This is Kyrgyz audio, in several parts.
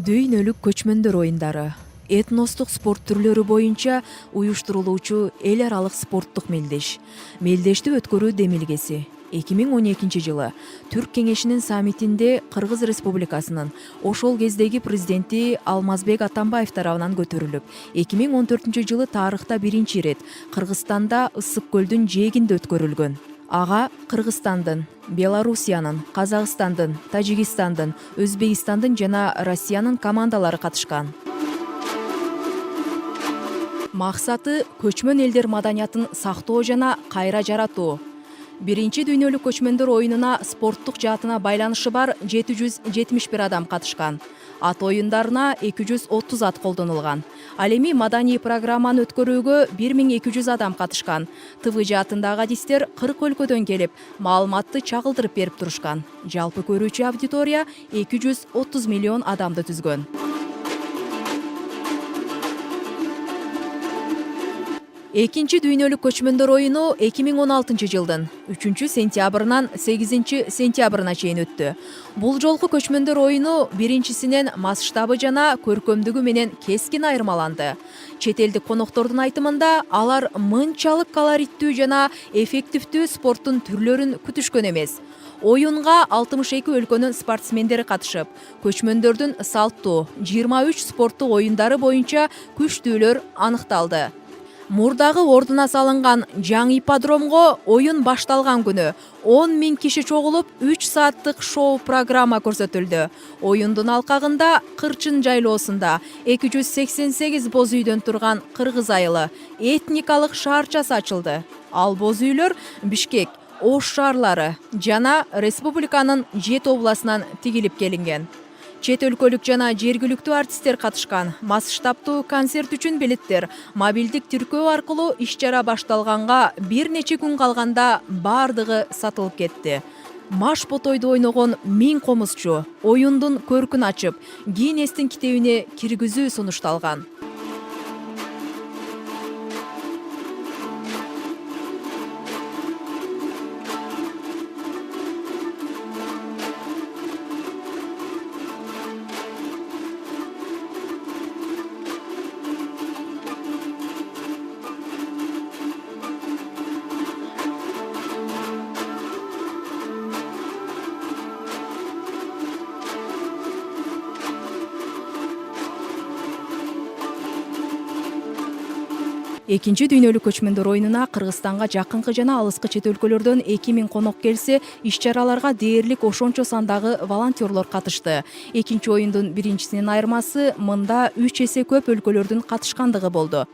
Дүйнөлүк көчмөндөр оюндары этностук спорт түрлөрү боюнча уюштурулуучу эл аралык спорттук мелдеш. Мелдешти өткөрүү демилгеси 2012 жылы Түрк кеңешинин саммитинде Кыргыз Республикасынын ошол кездеги президенти Алмазбек Атамбаев тарабынан көтөрүлүп, 2014 жылы тарыхта биринчи ирет Кыргызстанда Ысык көлдүн жээгинде өткөрүлгөн. Ага Кыргызстандын, Белоруссиянын, Казакстандын, Тажикстандын, Өзбекстандын жана Россиянын командалары катышкан. Максаты көчмөн элдер маданиятын сактоо жана кайра жаратуу. Биринчи дүйнөлүк көчмөндөр оюнуна спорттук жаатына байланышы бар 771 адам катышкан. Ат оюндарына 230 ат колдонулган. Ал эми маданий программаны өткөрүүгө 1200 адам катышкан. ТВ жаатындагы адистер 40 өлкөдөн келип, маалыматты чагылдырып берип турушкан. Жалпы көрүүчү аудитория 230 миллион адамды түзгөн. Экинчи дүйнөлүк көчмөндөр оюну 2016 жылдын 3-сентябрынан 8-сентябрына чейин өттү. Бул жолку көчмөндөр оюну биринчисинен масштабы жана көркөмдүгү менен кескин айырмаланды. Чет элдик коноктордун айтымында алар мынчалык колориттүү жана эффективдүү спорттун түрлөрүн күтүшкөн эмес. Оюнга 62 өлкөнүн спортсмендери катышып, көчмөндөрдүн салттуу 23 спорттук оюндары боюнча күчтүүлөр аныкталды. Мурдагы ордуна салынган жаңы ипподромго оюн башталган күнү 10 000 киши чогулуп 3 сааттык шоу программа көрсөтүлдү. Оюндун алкагында Кырчын жайлоосунда 288 боз үйдөн турган кыргыз айылы этникалык шаарчасы ачылды. Ал боз үйлөр Бишкек, Ош шаарлары жана республиканын 7 областынан тигилип келинген. Чет өлкөлүк жана жергиликтүү артисттер катышкан. Масштабтуу концерт үчүн билеттер мобилдик тиркөө аркылуу иш-чара башталганга бир нече күн калганда бардыгы сатылып кетти. Маш ботойду ойногон 1000 комузчу оюндун көркүн ачып, Гиннестин китебине киргизүү сунушталган. Экинчи дүйнөлүк көчмөндөр оюнуна Кыргызстанга жакынкы жана алыскы чет өлкөлөрдөн 2000 конок келсе, иш-чараларга дээрлик ошончо сандагы волонтерлор катышты. Экинчи оюндун биринчисинин айырмасы мында 3 эсе көп өлкөлөрдүн катышкандыгы болду.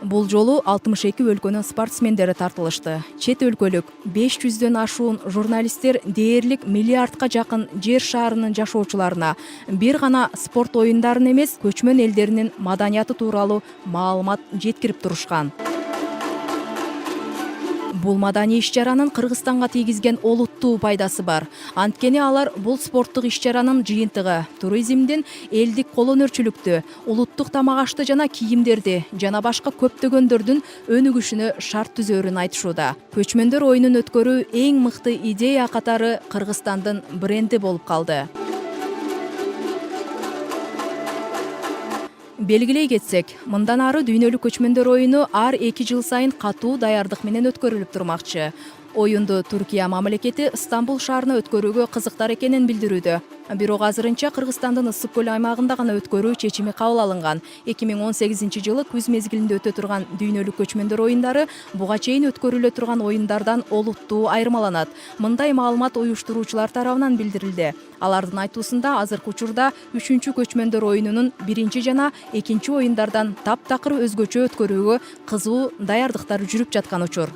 Бул жолу 62 өлкөнүн спортсмендери тартылышты. Чет өлкөлүк 500дөн ашуун журналисттер дээрлик миллиардка жакын жер шаарынын жашоочуларына бир гана спорт оюндарын эмес, көчмөн элдеринин маданияты тууралуу маалымат жеткирип турушкан. Бул маданий иш-чаранын Кыргызстанга тийгизген олуттуу пайдасы бар. Анткени алар бул спорттук иш-чаранын жыйынтыгы туризмдин, элдик кол өнөрчүлүктү, улуттук тамак ашты жана кийимдерди жана башка көптөгөндөрдүн өнүгүшүнө шарт түзөөрүн айтышууда. Көчмөндөр оюнун өткөрүү эң мыкты идея катары Кыргызстандын бренди болуп калды. Белгилей кетсек, мындан ары дүйнөлүк көчмөндөр оюну ар 2 жыл сайын катуу даярдык менен өткөрүлүп турмакчы. Оюнду Түркия мамлекети Стамбул шаарына өткөрүүгө кызыктар экенин билдирүүдө. Бирок азырынча Кыргызстандын Ысык көл аймагында гана өткөрүү чечими кабыл алынган. 2018 жылы күз мезгилинде өтө турган дүйнөлүк көчмөндөр оюндары буга чейин өткөрүлө турган оюндардан олуттуу айырмаланат. Мындай маалымат уюштуруучулар тарабынан билдирилди. Алардын айтуусунда азыркы учурда 3-чү көчмөндөр оюнунун 1 жана 2 оюндардан таптакыр өзгөчө өткөрүүгө кызуу даярдыктар жүрүп жаткан учур.